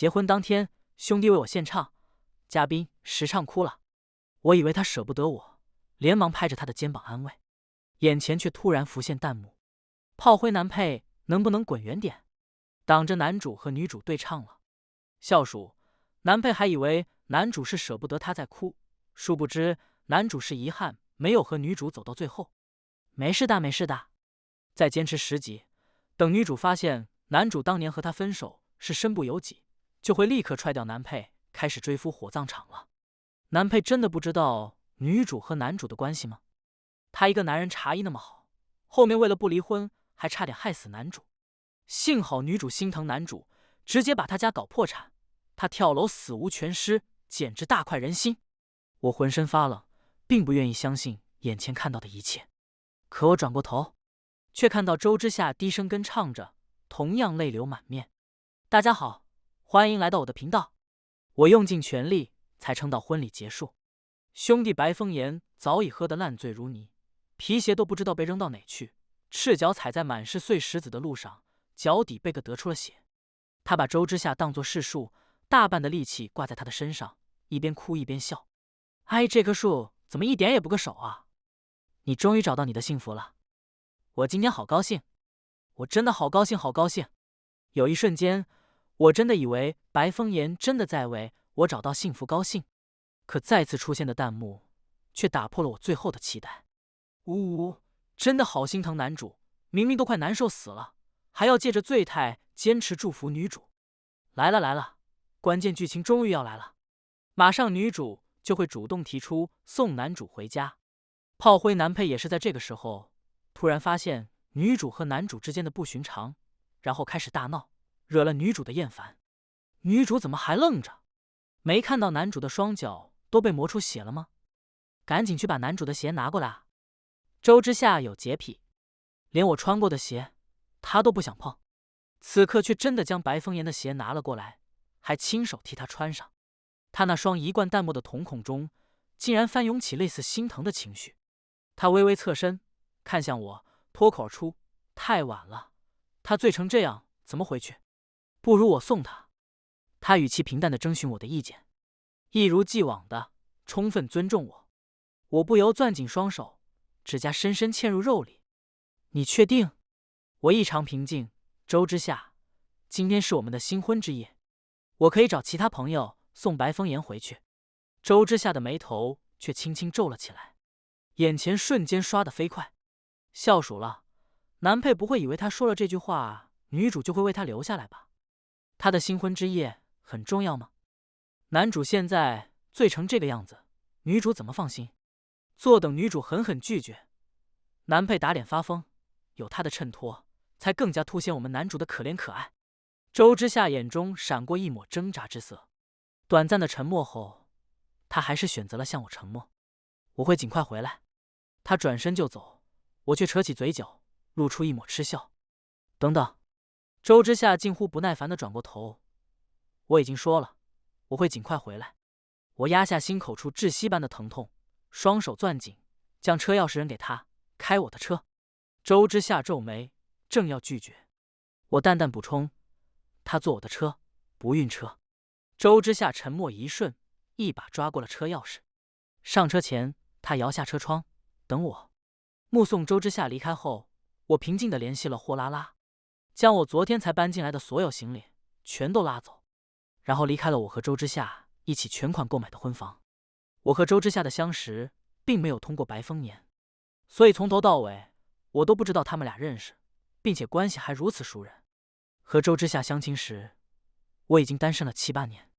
结婚当天，兄弟为我献唱，嘉宾实唱哭了。我以为他舍不得我，连忙拍着他的肩膀安慰，眼前却突然浮现弹幕：炮灰男配能不能滚远点？挡着男主和女主对唱了。笑鼠，男配还以为男主是舍不得他在哭，殊不知男主是遗憾没有和女主走到最后。没事的，没事的，再坚持10集，等女主发现男主当年和她分手是身不由己，就会立刻踹掉男配，开始追夫火葬场了。男配真的不知道女主和男主的关系吗？他一个男人茶艺那么好，后面为了不离婚还差点害死男主。幸好女主心疼男主，直接把他家搞破产，他跳楼死无全尸，简直大快人心。我浑身发冷，并不愿意相信眼前看到的一切。可我转过头，却看到周之夏低声跟唱着，同样泪流满面。大家好，欢迎来到我的频道。我用尽全力才撑到婚礼结束。兄弟白风岩早已喝得烂醉如泥，皮鞋都不知道被扔到哪去，赤脚踩在满是碎石子的路上，脚底被个得出了血。他把周之夏当作是树，大半的力气挂在他的身上，一边哭一边笑。哎，这棵树怎么一点也不个手啊？你终于找到你的幸福了，我今天好高兴，我真的好高兴，好高兴。有一瞬间，我真的以为白风岩真的在为我找到幸福高兴，可再次出现的弹幕却打破了我最后的期待。呜呜，真的好心疼男主，明明都快难受死了，还要借着醉态坚持祝福女主。来了来了，关键剧情终于要来了，马上女主就会主动提出送男主回家。炮灰男配也是在这个时候突然发现女主和男主之间的不寻常，然后开始大闹，惹了女主的厌烦。女主怎么还愣着？没看到男主的双脚都被磨出血了吗？赶紧去把男主的鞋拿过来啊！周之夏有洁癖，连我穿过的鞋他都不想碰，此刻却真的将白风岩的鞋拿了过来，还亲手替他穿上。他那双一贯淡漠的瞳孔中竟然翻涌起类似心疼的情绪。他微微侧身看向我，脱口而出：太晚了，他醉成这样怎么回去？不如我送他。他语气平淡地征询我的意见，一如既往的充分尊重我。我不由攥紧双手，指甲深深嵌入肉里。你确定？我异常平静。周之夏，今天是我们的新婚之夜，我可以找其他朋友送白风岩回去。周之夏的眉头却轻轻皱了起来，眼前瞬间刷得飞快。笑鼠了，男配不会以为他说了这句话，女主就会为他留下来吧？他的新婚之夜很重要吗？男主现在醉成这个样子，女主怎么放心？坐等女主狠狠拒绝。男配打脸发疯，有他的衬托，才更加凸显我们男主的可怜可爱。周之夏眼中闪过一抹挣扎之色，短暂的沉默后，他还是选择了向我承诺：我会尽快回来。他转身就走，我却扯起嘴角，露出一抹嗤笑。等等！周之夏近乎不耐烦地转过头，我已经说了，我会尽快回来。我压下心口处窒息般的疼痛，双手攥紧，将车钥匙扔给他，开我的车。周之夏皱眉，正要拒绝，我淡淡补充：他坐我的车，不晕车。周之夏沉默一瞬，一把抓过了车钥匙。上车前，他摇下车窗，等我。目送周之夏离开后，我平静地联系了货拉拉，将我昨天才搬进来的所有行李全都拉走，然后离开了我和周之夏一起全款购买的婚房。我和周之夏的相识并没有通过白风年，所以从头到尾我都不知道他们俩认识，并且关系还如此熟人。和周之夏相亲时，我已经单身了7、8年，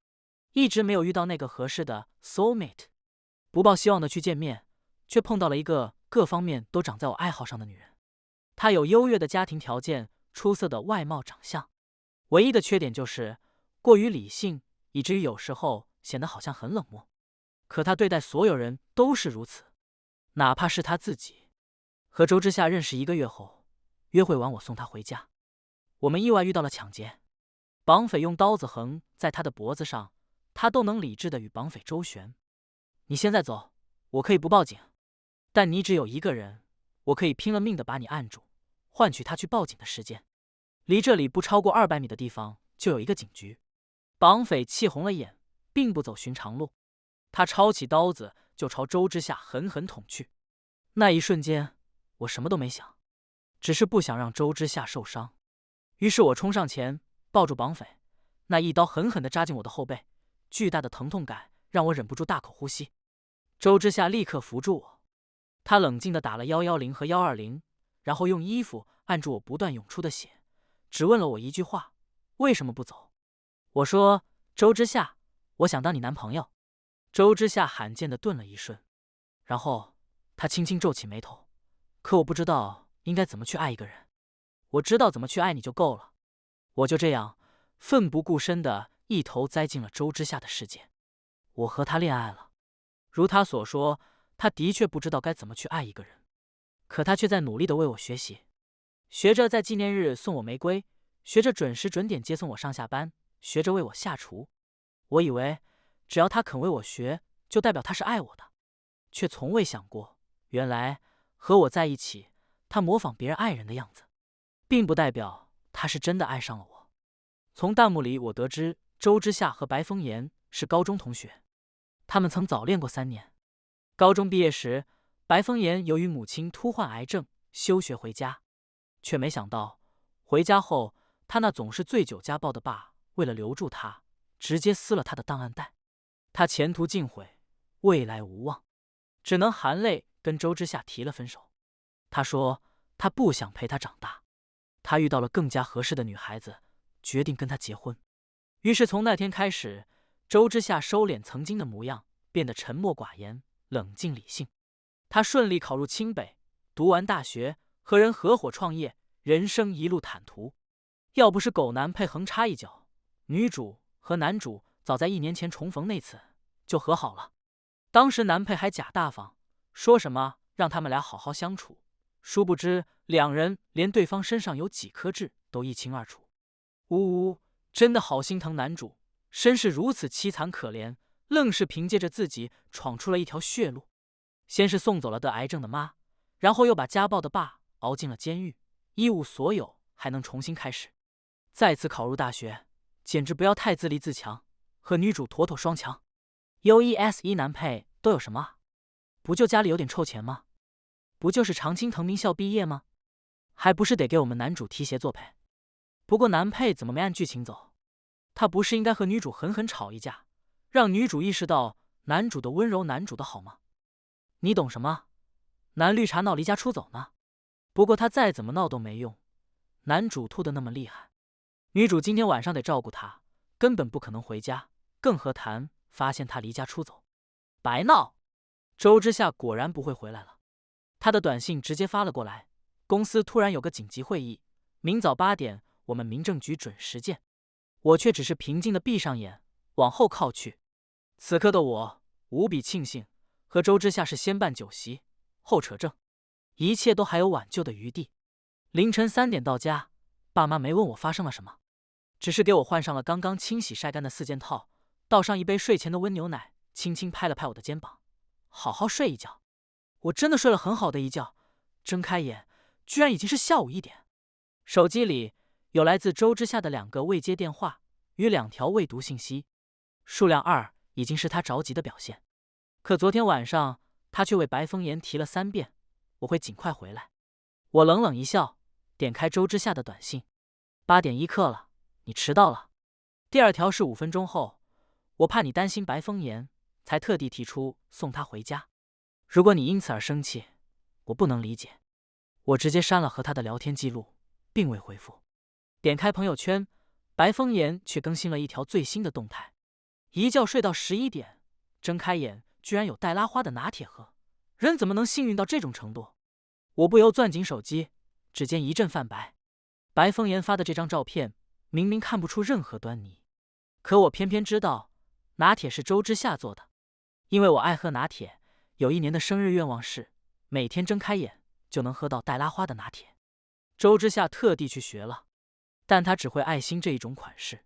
一直没有遇到那个合适的 soulmate， 不抱希望的去见面，却碰到了一个各方面都长在我爱好上的女人。她有优越的家庭条件，出色的外貌长相，唯一的缺点就是过于理性，以至于有时候显得好像很冷漠。可她对待所有人都是如此，哪怕是她自己。和周之夏认识1个月后，约会完我送她回家，我们意外遇到了抢劫，绑匪用刀子横在她的脖子上，她都能理智的与绑匪周旋。你现在走，我可以不报警，但你只有1个人，我可以拼了命的把你按住，换取他去报警的时间。离这里不超过200米的地方就有一个警局，绑匪气红了眼，并不走寻常路，他抄起刀子就朝周之夏狠狠捅去。那一瞬间，我什么都没想，只是不想让周之夏受伤。于是我冲上前抱住绑匪，那一刀狠狠地扎进我的后背，巨大的疼痛感让我忍不住大口呼吸。周之夏立刻扶住我，他冷静地打了110和120，然后用衣服按住我不断涌出的血，只问了我一句话：为什么不走？我说：周之夏，我想当你男朋友。周之夏罕见地顿了一瞬，然后他轻轻皱起眉头。可我不知道应该怎么去爱一个人。我知道怎么去爱你就够了。我就这样奋不顾身地一头栽进了周之夏的世界。我和他恋爱了。如他所说，他的确不知道该怎么去爱一个人，可他却在努力地为我学习，学着在纪念日送我玫瑰，学着准时准点接送我上下班，学着为我下厨。我以为只要他肯为我学，就代表他是爱我的，却从未想过，原来和我在一起，他模仿别人爱人的样子，并不代表他是真的爱上了我。从弹幕里我得知，周之夏和白风言是高中同学，他们曾早恋过3年。高中毕业时，白风言由于母亲突患癌症休学回家，却没想到回家后，他那总是醉酒家暴的爸为了留住他，直接撕了他的档案袋。他前途尽毁，未来无望，只能含泪跟周之夏提了分手。他说他不想陪他长大，他遇到了更加合适的女孩子，决定跟她结婚。于是从那天开始，周之夏收敛曾经的模样，变得沉默寡言，冷静理性。他顺利考入清北，读完大学，和人合伙创业，人生一路坦途。要不是狗男配横插一脚，女主和男主早在1年前重逢那次就和好了。当时男配还假大方，说什么让他们俩好好相处，殊不知两人连对方身上有几颗痣都一清二楚。呜呜，真的好心疼男主，身世如此凄惨可怜，愣是凭借着自己闯出了一条血路。先是送走了得癌症的妈，然后又把家暴的爸熬进了监狱，一无所有还能重新开始。再次考入大学，简直不要太自立自强，和女主妥妥双强。U1S1 男配都有什么啊？不就家里有点臭钱吗？不就是常青藤名校毕业吗？还不是得给我们男主提鞋作陪？不过男配怎么没按剧情走？他不是应该和女主狠狠吵一架，让女主意识到男主的温柔，男主的好吗？你懂什么？男绿茶闹离家出走呢。不过他再怎么闹都没用，男主吐的那么厉害，女主今天晚上得照顾他，根本不可能回家，更何谈发现他离家出走。白闹！周之夏果然不会回来了。他的短信直接发了过来，公司突然有个紧急会议，明早8点我们民政局准时见。我却只是平静的闭上眼，往后靠去。此刻的我无比庆幸，和周之夏是先办酒席后扯证，一切都还有挽救的余地。凌晨3点到家，爸妈没问我发生了什么，只是给我换上了刚刚清洗晒干的4件套，倒上一杯睡前的温牛奶，轻轻拍了拍我的肩膀，好好睡一觉。我真的睡了很好的一觉，睁开眼居然已经是下午1点。手机里有来自周之夏的2个未接电话与2条未读信息，数量2已经是他着急的表现。可昨天晚上他却为白风言提了3遍，我会尽快回来。我冷冷一笑，点开周之夏的短信：8点1刻了，你迟到了。第2条是5分钟后，我怕你担心白风言，才特地提出送他回家。如果你因此而生气，我不能理解。我直接删了和他的聊天记录，并未回复。点开朋友圈，白风言却更新了一条最新的动态：一觉睡到11点，睁开眼居然有带拉花的拿铁喝，人怎么能幸运到这种程度？我不由攥紧手机，指尖一阵泛白。白风言发的这张照片明明看不出任何端倪，可我偏偏知道拿铁是周之夏做的，因为我爱喝拿铁。有1年的生日愿望是每天睁开眼就能喝到带拉花的拿铁。周之夏特地去学了，但他只会爱心这一种款式。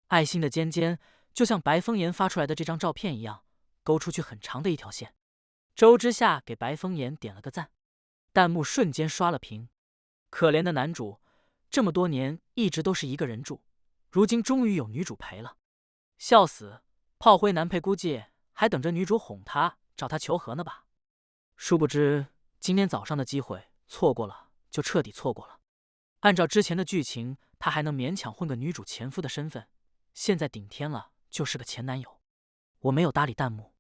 爱心的尖尖就像白风言发出来的这张照片一样，勾出去很长的一条线。周之夏给白风言点了个赞，弹幕瞬间刷了屏。可怜的男主，这么多年一直都是一个人住，如今终于有女主陪了。笑死！炮灰男配估计还等着女主哄他，找他求和呢吧？殊不知今天早上的机会错过了，就彻底错过了。按照之前的剧情，他还能勉强混个女主前夫的身份，现在顶天了就是个前男友。我没有搭理弹幕，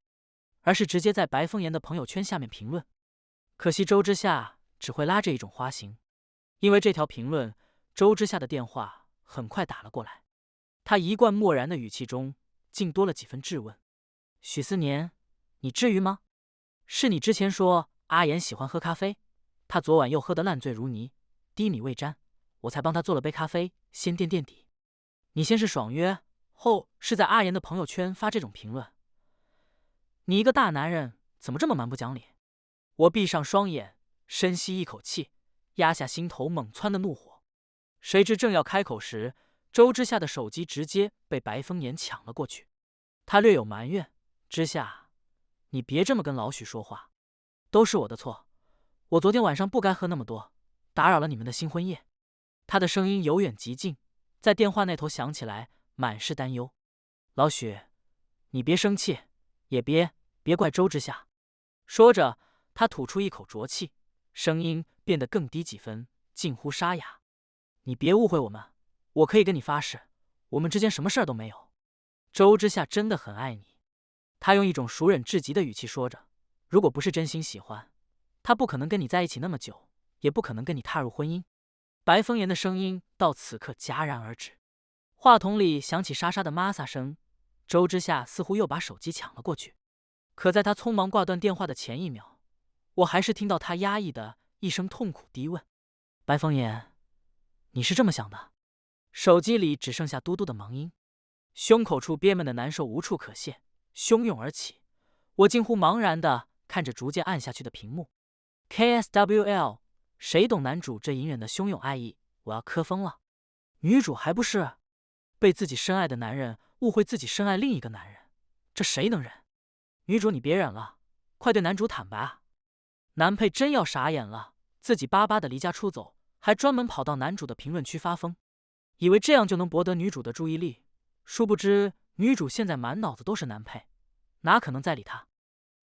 而是直接在白风言的朋友圈下面评论。可惜周之夏只会拉这一种花型，因为这条评论，周之夏的电话很快打了过来。他一贯漠然的语气中，竟多了几分质问：“许思年，你至于吗？是你之前说阿言喜欢喝咖啡，他昨晚又喝得烂醉如泥，低米未沾，我才帮他做了杯咖啡，先垫垫底。你先是爽约，后是在阿言的朋友圈发这种评论。你一个大男人怎么这么蛮不讲理？”我闭上双眼，深吸一口气，压下心头猛窜的怒火。谁知正要开口时，周之夏的手机直接被白风言抢了过去。他略有埋怨：“之夏，你别这么跟老许说话，都是我的错，我昨天晚上不该喝那么多，打扰了你们的新婚夜。”他的声音由远及近，在电话那头响起来，满是担忧。老许，你别生气，也别怪周之夏。说着，他吐出一口浊气，声音变得更低几分，近乎沙哑。你别误会我们，我可以跟你发誓，我们之间什么事儿都没有。周之夏真的很爱你。他用一种熟忍至极的语气说着，如果不是真心喜欢，他不可能跟你在一起那么久，也不可能跟你踏入婚姻。白风言的声音到此刻戛然而止，话筒里响起沙沙的玛萨声。周之夏似乎又把手机抢了过去，可在他匆忙挂断电话的前一秒，我还是听到他压抑的一声痛苦低问：“白风言，你是这么想的？”手机里只剩下嘟嘟的忙音，胸口处憋闷的难受无处可泄，汹涌而起。我近乎茫然地看着逐渐暗下去的屏幕。KSWL， 谁懂男主这隐忍的汹涌爱意？我要磕疯了！女主还不是被自己深爱的男人误会自己深爱另一个男人，这谁能忍？女主你别忍了，快对男主坦白啊！男配真要傻眼了，自己巴巴的离家出走，还专门跑到男主的评论区发疯，以为这样就能博得女主的注意力，殊不知女主现在满脑子都是男配，哪可能再理他？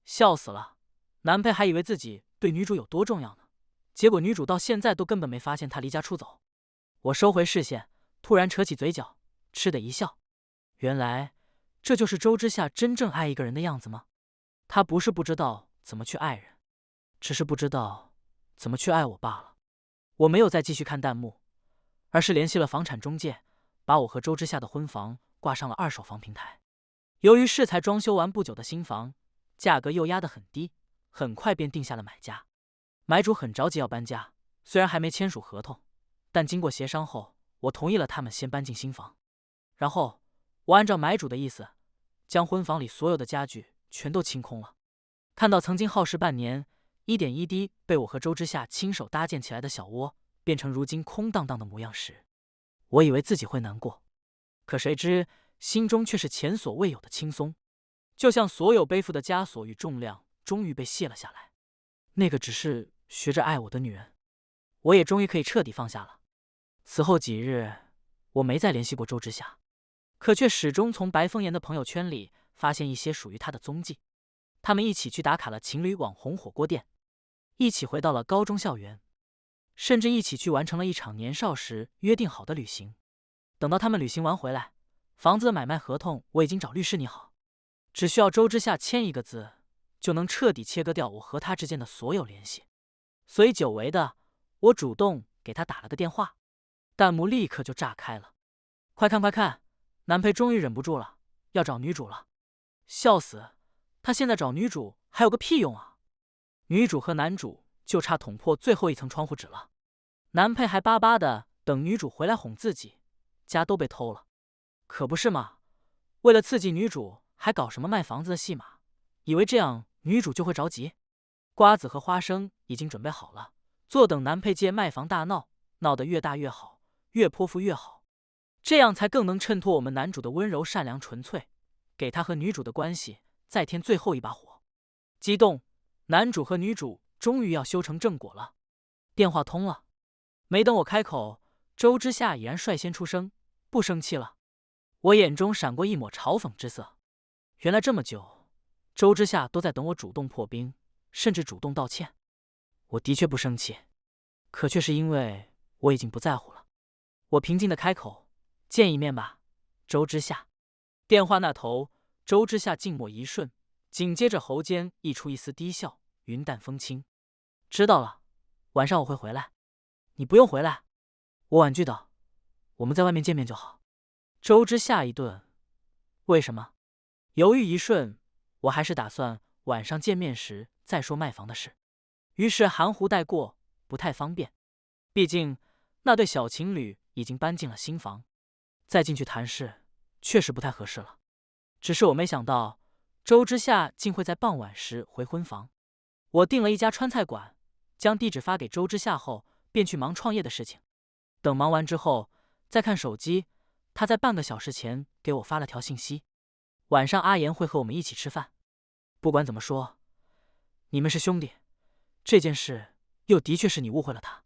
笑死了！男配还以为自己对女主有多重要呢，结果女主到现在都根本没发现他离家出走。我收回视线，突然扯起嘴角，嗤的一笑。原来这就是周之夏真正爱一个人的样子吗？他不是不知道怎么去爱人，只是不知道怎么去爱我罢了。我没有再继续看弹幕，而是联系了房产中介，把我和周之夏的婚房挂上了二手房平台。由于是才装修完不久的新房，价格又压得很低，很快便定下了买家。买主很着急要搬家，虽然还没签署合同，但经过协商后，我同意了他们先搬进新房。然后我按照买主的意思，将婚房里所有的家具全都清空了。看到曾经耗时半年，一点一滴被我和周之夏亲手搭建起来的小窝，变成如今空荡荡的模样时，我以为自己会难过，可谁知心中却是前所未有的轻松，就像所有背负的枷锁与重量终于被卸了下来。那个只是学着爱我的女人，我也终于可以彻底放下了。此后几日，我没再联系过周之夏，可却始终从白风言的朋友圈里发现一些属于他的踪迹。他们一起去打卡了情侣网红火锅店，一起回到了高中校园，甚至一起去完成了一场年少时约定好的旅行。等到他们旅行完回来，房子的买卖合同我已经找律师拟好，只需要周之夏签一个字，就能彻底切割掉我和他之间的所有联系。所以久违的，我主动给他打了个电话，弹幕立刻就炸开了。快看快看，男配终于忍不住了，要找女主了！笑死，他现在找女主还有个屁用啊！女主和男主就差捅破最后一层窗户纸了，男配还巴巴的等女主回来哄自己，家都被偷了。可不是嘛，为了刺激女主，还搞什么卖房子的戏码，以为这样女主就会着急。瓜子和花生已经准备好了，坐等男配借卖房大闹，闹得越大越好，越泼妇越好，这样才更能衬托我们男主的温柔善良纯粹，给他和女主的关系再添最后一把火。激动，男主和女主终于要修成正果了。电话通了，没等我开口，周之夏已然率先出声：“不生气了。”我眼中闪过一抹嘲讽之色。原来这么久，周之夏都在等我主动破冰，甚至主动道歉。我的确不生气，可却是因为我已经不在乎了。我平静的开口：“见一面吧，周之夏。”电话那头，周之夏静默一瞬，紧接着喉间溢出一丝低笑，云淡风轻：“知道了，晚上我会回来。”“你不用回来。”我婉拒道，“我们在外面见面就好。”周之夏一顿：“为什么？”犹豫一瞬，我还是打算晚上见面时再说卖房的事，于是含糊带过，不太方便。毕竟那对小情侣已经搬进了新房，再进去谈事确实不太合适了。只是我没想到，周之夏竟会在傍晚时回婚房。我订了一家川菜馆，将地址发给周之夏后，便去忙创业的事情。等忙完之后，再看手机，他在半个小时前给我发了条信息：晚上阿言会和我们一起吃饭。不管怎么说，你们是兄弟，这件事又的确是你误会了他。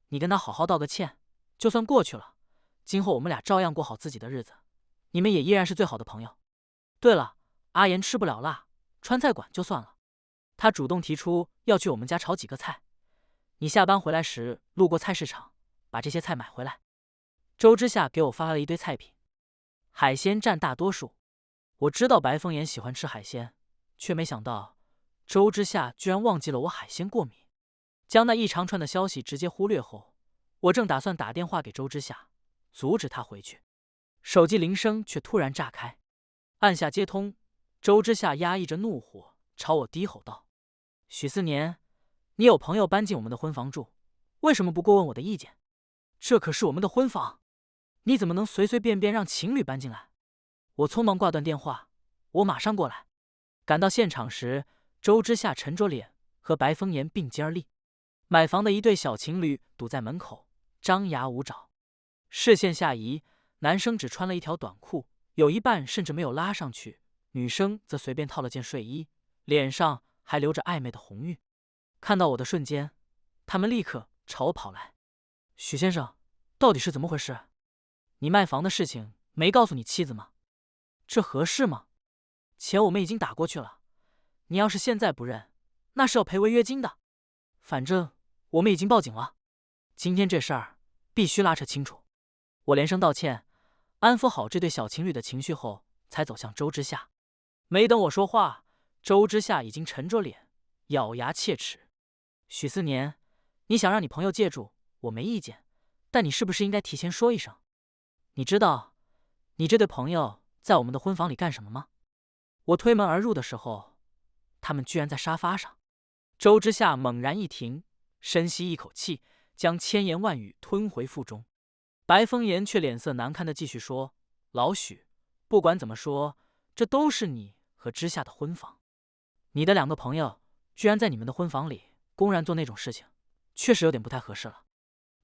你跟他好好道个歉，就算过去了，今后我们俩照样过好自己的日子，你们也依然是最好的朋友。对了，阿言吃不了辣，川菜馆就算了，他主动提出要去我们家炒几个菜，你下班回来时路过菜市场，把这些菜买回来。周之夏给我发了一堆菜品，海鲜占大多数。我知道白风言喜欢吃海鲜，却没想到周之夏居然忘记了我海鲜过敏。将那一长串的消息直接忽略后，我正打算打电话给周之夏，阻止他回去，手机铃声却突然炸开。按下接通，周之夏压抑着怒火，朝我低吼道：“许思年，你有朋友搬进我们的婚房住，为什么不过问我的意见？这可是我们的婚房，你怎么能随随便便让情侣搬进来？”我匆忙挂断电话，我马上过来。赶到现场时，周之夏沉着脸和白风言并肩而立，买房的一对小情侣堵在门口，张牙舞爪。视线下移，男生只穿了一条短裤，有一半甚至没有拉上去，女生则随便套了件睡衣，脸上还留着暧昧的红晕。看到我的瞬间，他们立刻朝我跑来：“许先生，到底是怎么回事？你卖房的事情没告诉你妻子吗？这合适吗？钱我们已经打过去了，你要是现在不认，那是要赔违约金的。反正我们已经报警了，今天这事儿必须拉扯清楚。”我连声道歉，安抚好这对小情侣的情绪后，才走向周之夏。没等我说话，周之夏已经沉着脸，咬牙切齿：“许思年，你想让你朋友借住，我没意见，但你是不是应该提前说一声？你知道你这对朋友在我们的婚房里干什么吗？”我推门而入的时候，他们居然在沙发上。周之夏猛然一停，深吸一口气，将千言万语吞回腹中。白风言却脸色难看的继续说：“老许，不管怎么说，这都是你和之夏的婚房，你的两个朋友居然在你们的婚房里公然做那种事情，确实有点不太合适了。”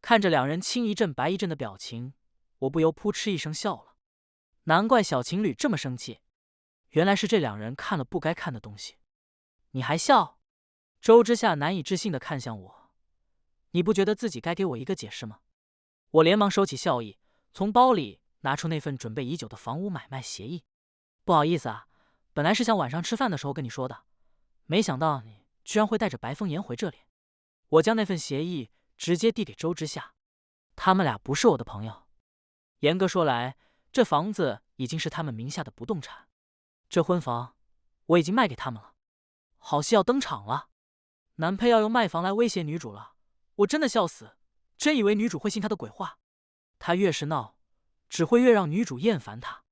看着两人青一阵白一阵的表情，我不由扑哧一声笑了。难怪小情侣这么生气，原来是这两人看了不该看的东西。你还笑？周之夏难以置信地看向我，你不觉得自己该给我一个解释吗？我连忙收起笑意，从包里拿出那份准备已久的房屋买卖协议。不好意思啊，本来是想晚上吃饭的时候跟你说的，没想到你居然会带着白风言回这里。我将那份协议直接递给周之夏，他们俩不是我的朋友。严格说来，这房子已经是他们名下的不动产，这婚房我已经卖给他们了。好戏要登场了，男配要用卖房来威胁女主了，我真的笑死，真以为女主会信他的鬼话。他越是闹，只会越让女主厌烦他。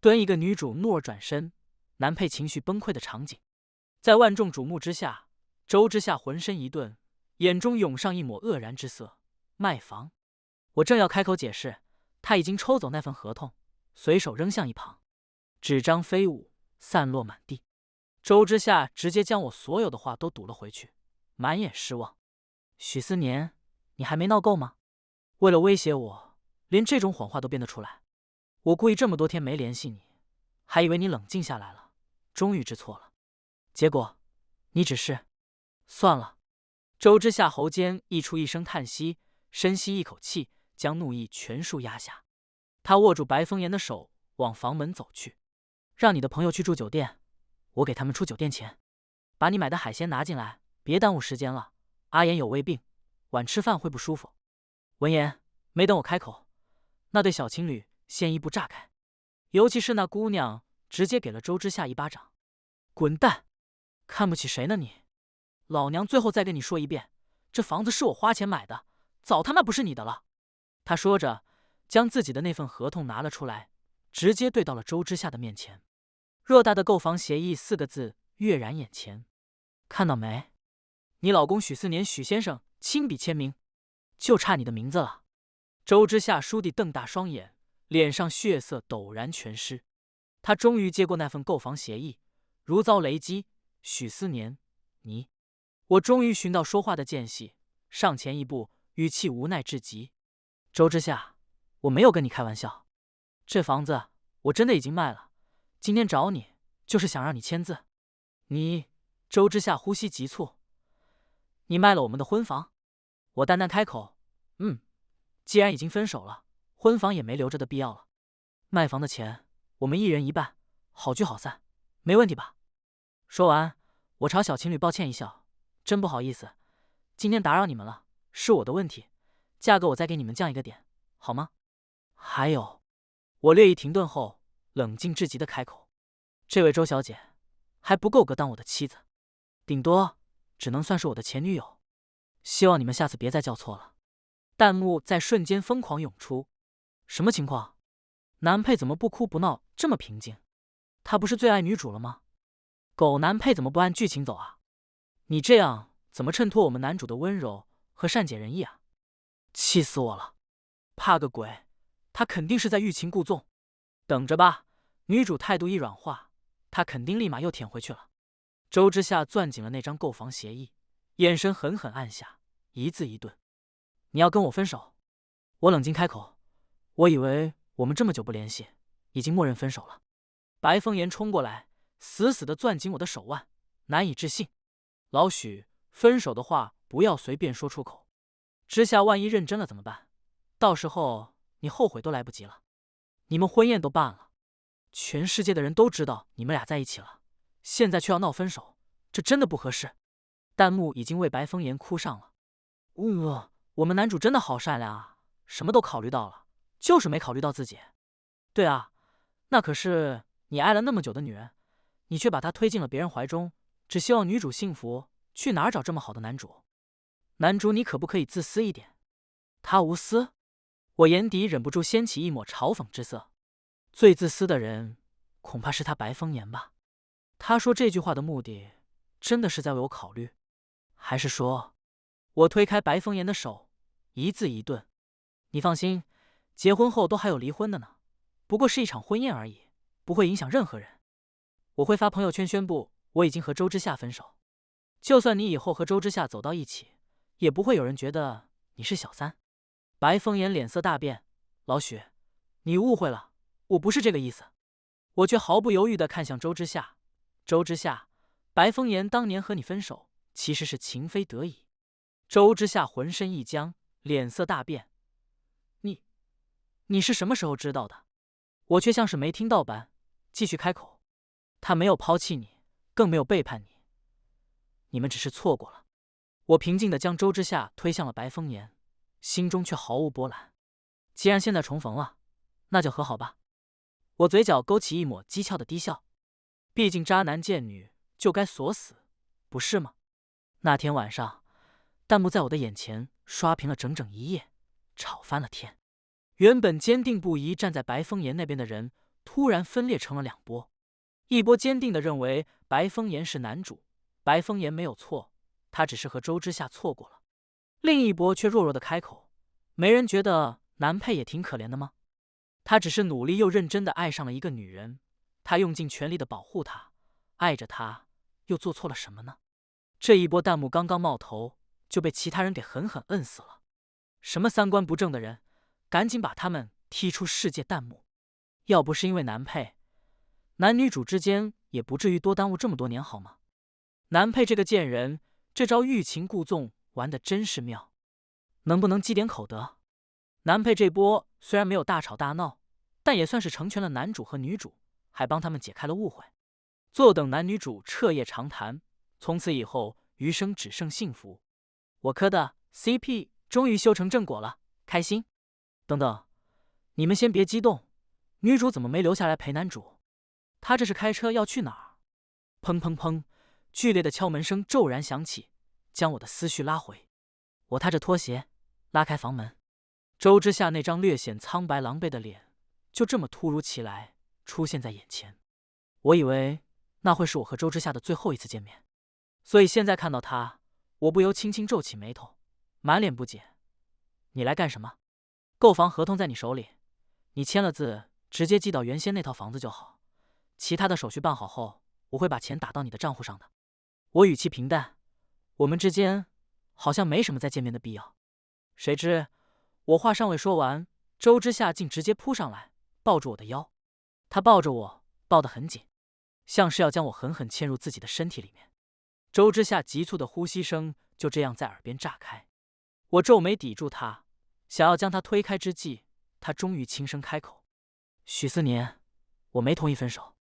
蹲一个女主怒而转身，男配情绪崩溃的场景，在万众瞩目之下，周之夏浑身一顿，眼中涌上一抹愕然之色。卖房？我正要开口解释，他已经抽走那份合同，随手扔向一旁，纸张飞舞，散落满地。周之夏直接将我所有的话都堵了回去，满眼失望。许思年，你还没闹够吗？为了威胁我，连这种谎话都编得出来。我故意这么多天没联系你，还以为你冷静下来了，终于知错了。结果，你只是……算了。周之夏喉间溢出一声叹息，深吸一口气，将怒意全数压下。他握住白风言的手，往房门走去。让你的朋友去住酒店，我给他们出酒店钱。把你买的海鲜拿进来，别耽误时间了。阿言有胃病，晚吃饭会不舒服。闻言，没等我开口，那对小情侣先一步炸开，尤其是那姑娘，直接给了周之夏一巴掌。滚蛋！看不起谁呢你？老娘最后再跟你说一遍，这房子是我花钱买的，早他妈不是你的了。他说着，将自己的那份合同拿了出来，直接对到了周之夏的面前。偌大的购房协议4个字跃然眼前，看到没？你老公许4年许先生亲笔签名，就差你的名字了。周之夏倏地瞪大双眼，脸上血色陡然全失。他终于接过那份购房协议，如遭雷击。许4年，你……我终于寻到说话的间隙，上前一步，语气无奈至极。周之夏，我没有跟你开玩笑，这房子我真的已经卖了，今天找你就是想让你签字。你……周之夏呼吸急促，你卖了我们的婚房？我淡淡开口，既然已经分手了，婚房也没留着的必要了。卖房的钱我们1人1半，好聚好散，没问题吧？说完，我朝小情侣抱歉一笑，真不好意思，今天打扰你们了，是我的问题，价格我再给你们降一个点，好吗？还有，我略一停顿后，冷静至极的开口，这位周小姐还不够格当我的妻子，顶多只能算是我的前女友，希望你们下次别再叫错了。弹幕在瞬间疯狂涌出，什么情况？男配怎么不哭不闹，这么平静？他不是最爱女主了吗？狗男配怎么不按剧情走啊？你这样怎么衬托我们男主的温柔和善解人意啊？气死我了！怕个鬼，他肯定是在欲擒故纵。等着吧，女主态度一软化，他肯定立马又舔回去了。周之夏攥紧了那张购房协议，眼神狠狠暗下，一字一顿：你要跟我分手？我冷静开口，我以为我们这么久不联系，已经默认分手了。白风言冲过来，死死地攥紧我的手腕，难以置信。老许，分手的话不要随便说出口，之夏万一认真了怎么办？到时候你后悔都来不及了。你们婚宴都办了，全世界的人都知道你们俩在一起了，现在却要闹分手，这真的不合适。弹幕已经为白风言哭上了。我们男主真的好善良啊，什么都考虑到了，就是没考虑到自己。对啊，那可是你爱了那么久的女人，你却把她推进了别人怀中，只希望女主幸福，去哪儿找这么好的男主？男主，你可不可以自私一点？他无私？我眼底忍不住掀起一抹嘲讽之色。最自私的人，恐怕是他白风言吧？他说这句话的目的，真的是在为我考虑，还是说……我推开白风言的手，一字一顿：你放心，结婚后都还有离婚的呢，不过是一场婚宴而已，不会影响任何人。我会发朋友圈宣布我已经和周之夏分手，就算你以后和周之夏走到一起，也不会有人觉得你是小三。白风言脸色大变：老许，你误会了，我不是这个意思。我却毫不犹豫地看向周之夏。周之夏，白风言当年和你分手，其实是情非得已。周之夏浑身一僵，脸色大变：你是什么时候知道的？我却像是没听到般，继续开口：他没有抛弃你，更没有背叛你，你们只是错过了。我平静地将周之夏推向了白风言，心中却毫无波澜。既然现在重逢了，那就和好吧。我嘴角勾起一抹讥诮的低笑，毕竟渣男贱女就该锁死，不是吗？那天晚上，弹幕在我的眼前刷屏了整整1夜，吵翻了天。原本坚定不移站在白风言那边的人，突然分裂成了2波。一波坚定地认为白风言是男主，白风言没有错，他只是和周之夏错过了。另一波却弱弱的开口：没人觉得男配也挺可怜的吗？他只是努力又认真地爱上了一个女人，他用尽全力地保护她，爱着她，又做错了什么呢？这一波弹幕刚刚冒头，就被其他人给狠狠摁死了。什么3观不正的人，赶紧把他们踢出世界弹幕！要不是因为男配，男女主之间也不至于多耽误这么多年，好吗？男配这个贱人，这招欲擒故纵玩得真是妙，能不能积点口德？男配这波虽然没有大吵大闹，但也算是成全了男主和女主，还帮他们解开了误会。坐等男女主彻夜长谈，从此以后余生只剩幸福。我磕的 CP 终于修成正果了，开心。等等，你们先别激动，女主怎么没留下来陪男主？她这是开车要去哪儿？砰砰砰，剧烈的敲门声骤然响起，将我的思绪拉回。我踏着拖鞋拉开房门，周之夏那张略显苍白狼狈的脸就这么突如其来出现在眼前。我以为那会是我和周之夏的最后一次见面，所以现在看到他，我不由轻轻皱起眉头，满脸不解。你来干什么？购房合同在你手里，你签了字，直接寄到原先那套房子就好。其他的手续办好后，我会把钱打到你的账户上的。我语气平淡，我们之间好像没什么再见面的必要。谁知我话尚未说完，周之夏竟直接扑上来，抱住我的腰。他抱着我，抱得很紧，像是要将我狠狠嵌入自己的身体里面。周之夏急促的呼吸声就这样在耳边炸开。我皱眉抵住他，想要将他推开之际，他终于轻声开口：“许思年，我没同意分手。”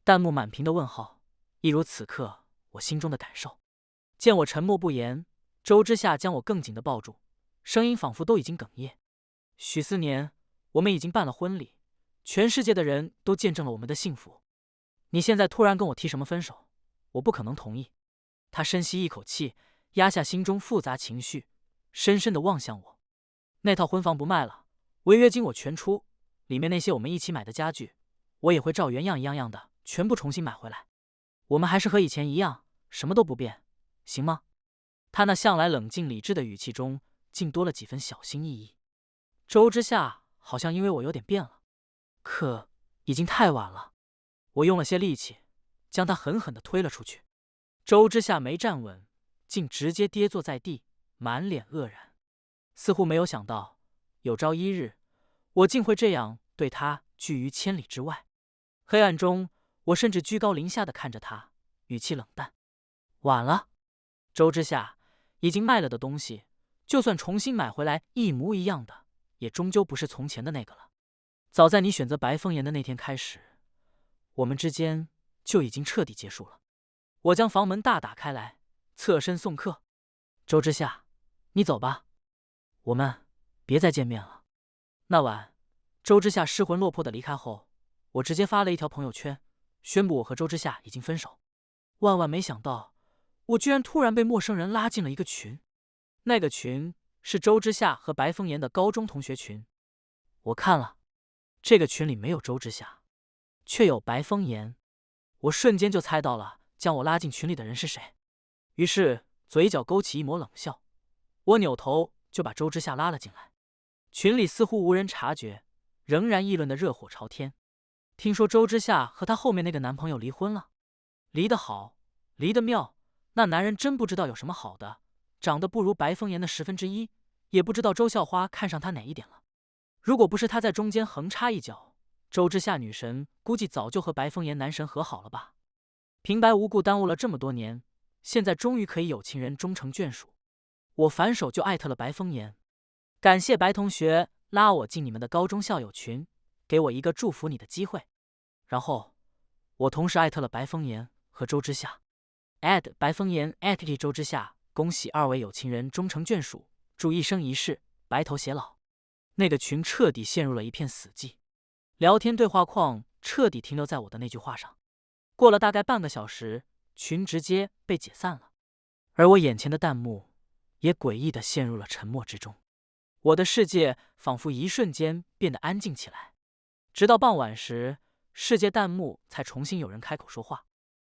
弹幕满屏的问号，一如此刻我心中的感受。见我沉默不言，周之夏将我更紧的抱住，声音仿佛都已经哽咽：“许思年，我们已经办了婚礼，全世界的人都见证了我们的幸福。你现在突然跟我提什么分手，我不可能同意。”他深吸一口气，压下心中复杂情绪，深深地望向我。那套婚房不卖了，违约金我全出，里面那些我们一起买的家具，我也会照原样一样样的全部重新买回来。我们还是和以前一样，什么都不变，行吗？他那向来冷静理智的语气中，竟多了几分小心翼翼。周之夏好像因为我有点变了，可已经太晚了。我用了些力气，将他狠狠地推了出去。周之夏没站稳，竟直接跌坐在地，满脸愕然，似乎没有想到有朝一日我竟会这样对他拒于千里之外。黑暗中，我甚至居高临下地看着他，语气冷淡：“晚了。周之夏，已经卖了的东西，就算重新买回来一模一样的，也终究不是从前的那个了。早在你选择白风岩的那天开始，我们之间就已经彻底结束了。”我将房门大打开来，侧身送客：“周之夏，你走吧，我们别再见面了。”那晚，周之夏失魂落魄的离开后，我直接发了一条朋友圈，宣布我和周之夏已经分手。万万没想到，我居然突然被陌生人拉进了一个群。那个群是周之夏和白风岩的高中同学群。我看了，这个群里没有周之夏，却有白风岩。我瞬间就猜到了将我拉进群里的人是谁，于是嘴角勾起一抹冷笑。我扭头就把周之夏拉了进来。群里似乎无人察觉，仍然议论得热火朝天。听说周之夏和她后面那个男朋友离婚了，离得好，离得妙。那男人真不知道有什么好的，长得不如白风岩的1/10，也不知道周校花看上他哪一点了。如果不是他在中间横插一脚，周之夏女神估计早就和白风岩男神和好了吧。平白无故耽误了这么多年，现在终于可以有情人终成眷属。我反手就艾特了白风岩，感谢白同学拉我进你们的高中校友群，给我一个祝福你的机会。然后我同时艾特了白风岩和周之夏，白风岩@周之夏，恭喜二位有情人终成眷属，祝一生一世白头偕老。那个群彻底陷入了一片死寂，聊天对话框彻底停留在我的那句话上。过了大概半个小时，群直接被解散了，而我眼前的弹幕也诡异地陷入了沉默之中。我的世界仿佛一瞬间变得安静起来，直到傍晚时，世界弹幕才重新有人开口说话。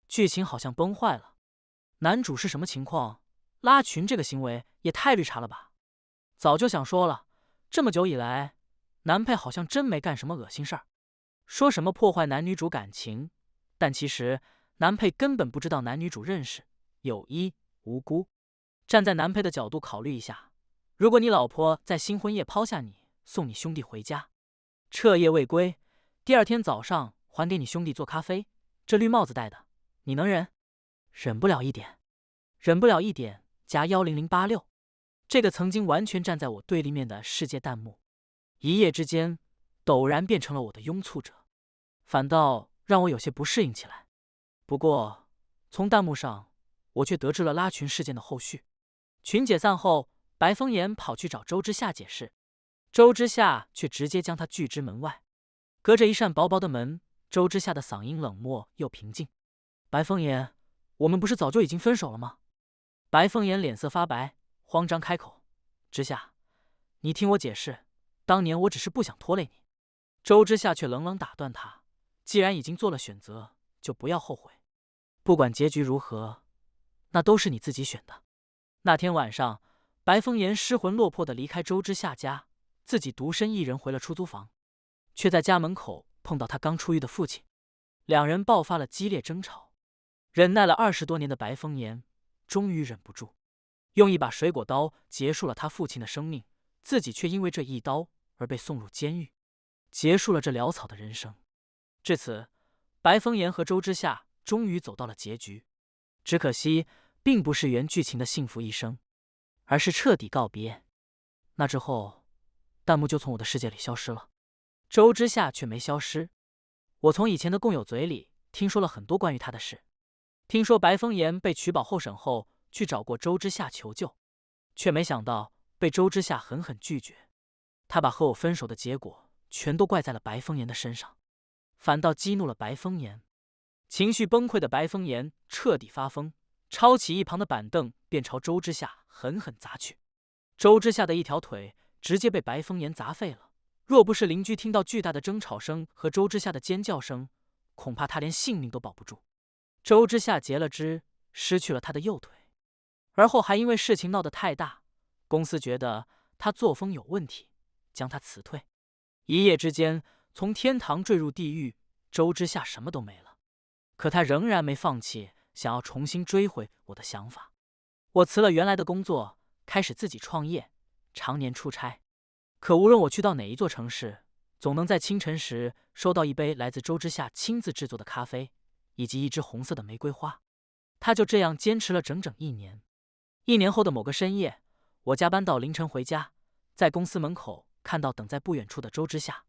剧情好像崩坏了，男主是什么情况？拉群这个行为也太绿茶了吧！早就想说了，这么久以来，男配好像真没干什么恶心事儿，说什么破坏男女主感情，但其实男配根本不知道男女主认识、友谊、无辜。站在男配的角度考虑一下，如果你老婆在新婚夜抛下你，送你兄弟回家，彻夜未归，第二天早上还给你兄弟做咖啡，这绿帽子戴的，你能忍？忍不了一点，忍不了一点加10086。这个曾经完全站在我对立面的世界弹幕，一夜之间陡然变成了我的拥簇者，反倒让我有些不适应起来。不过，从弹幕上，我却得知了拉群事件的后续。群解散后，白风岩跑去找周之夏解释，周之夏却直接将他拒之门外。隔着一扇薄薄的门，周之夏的嗓音冷漠又平静：“白风岩，我们不是早就已经分手了吗？”白风岩脸色发白，慌张开口：“之夏，你听我解释，当年我只是不想拖累你。”周之夏却冷冷打断他：“既然已经做了选择，就不要后悔。不管结局如何，那都是你自己选的。”那天晚上，白风岩失魂落魄地离开周之夏家，自己独身一人回了出租房，却在家门口碰到他刚出狱的父亲，两人爆发了激烈争吵。忍耐了20多年的白风岩终于忍不住，用一把水果刀结束了他父亲的生命，自己却因为这一刀而被送入监狱，结束了这潦草的人生。至此，白风岩和周之夏终于走到了结局。只可惜，并不是原剧情的幸福一生，而是彻底告别。那之后，弹幕就从我的世界里消失了，周之夏却没消失。我从以前的共友嘴里听说了很多关于他的事，听说白风岩被取保候审后去找过周之夏求救，却没想到被周之夏狠狠拒绝。他把和我分手的结果全都怪在了白风岩的身上，反倒激怒了白风岩。情绪崩溃的白风岩彻底发疯，抄起一旁的板凳便朝周之夏狠狠砸去。周之夏的一条腿直接被白风岩砸废了，若不是邻居听到巨大的争吵声和周之夏的尖叫声，恐怕他连性命都保不住。周之夏截了肢，失去了他的右腿，而后还因为事情闹得太大，公司觉得他作风有问题，将他辞退。一夜之间，从天堂坠入地狱，周之夏什么都没了。可他仍然没放弃想要重新追回我的想法。我辞了原来的工作，开始自己创业，常年出差。可无论我去到哪一座城市，总能在清晨时收到一杯来自周之夏亲自制作的咖啡，以及一支红色的玫瑰花。他就这样坚持了整整1年。1年后的某个深夜，我加班到凌晨回家，在公司门口看到等在不远处的周之夏。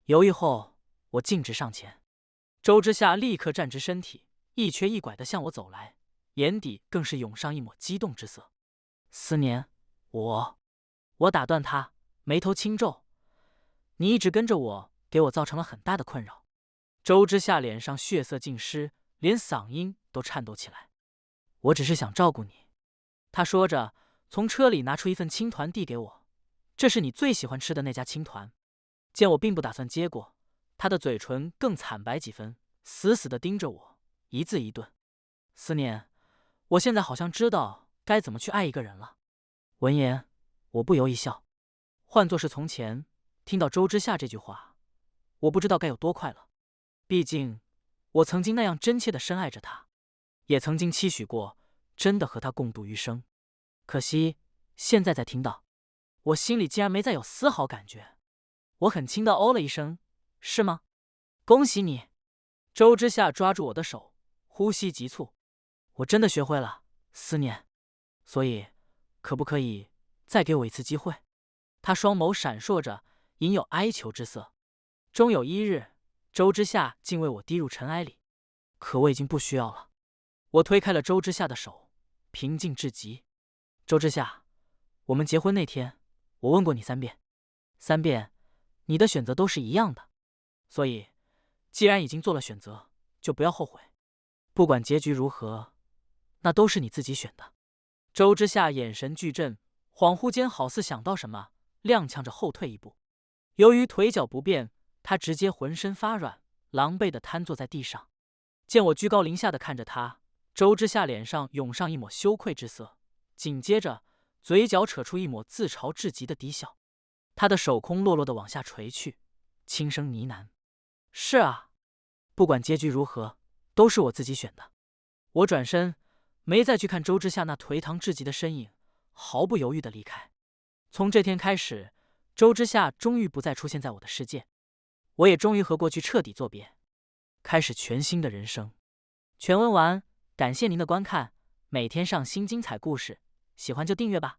犹豫后，我径直上前。周之夏立刻站直身体，一瘸一拐地向我走来，眼底更是涌上一抹激动之色。思年，我打断他，眉头轻皱：“你一直跟着我，给我造成了很大的困扰。”周之夏脸上血色尽失，连嗓音都颤抖起来：“我只是想照顾你。”他说着，从车里拿出一份青团递给我：“这是你最喜欢吃的那家青团。”见我并不打算接过，他的嘴唇更惨白几分，死死地盯着我，一字一顿：“思念，我现在好像知道该怎么去爱一个人了。”闻言，我不由一笑。换作是从前，听到周之夏这句话，我不知道该有多快乐。毕竟，我曾经那样真切地深爱着他，也曾经期许过真的和他共度余生。可惜，现在才听到，我心里竟然没再有丝毫感觉。我很轻地哦了一声：“是吗？恭喜你。”周之夏抓住我的手，呼吸急促：“我真的学会了，思念。所以，可不可以再给我一次机会？”他双眸闪烁着，隐有哀求之色。终有一日，周之夏竟为我滴入尘埃里，可我已经不需要了。我推开了周之夏的手，平静至极：“周之夏，我们结婚那天，我问过你3遍，3遍，你的选择都是一样的。所以，既然已经做了选择，就不要后悔。不管结局如何，那都是你自己选的。”周之夏眼神巨震，恍惚间好似想到什么，踉跄着后退一步。由于腿脚不便，他直接浑身发软，狼狈地瘫坐在地上。见我居高临下的看着他，周之夏脸上涌上一抹羞愧之色，紧接着嘴角扯出一抹自嘲至极的低笑。他的手空落落地往下垂去，轻声呢喃：“是啊，不管结局如何，都是我自己选的。”我转身，没再去看周之夏那颓唐至极的身影，毫不犹豫地离开。从这天开始，周之夏终于不再出现在我的世界，我也终于和过去彻底作别，开始全新的人生。全文完，感谢您的观看，每天上新精彩故事，喜欢就订阅吧。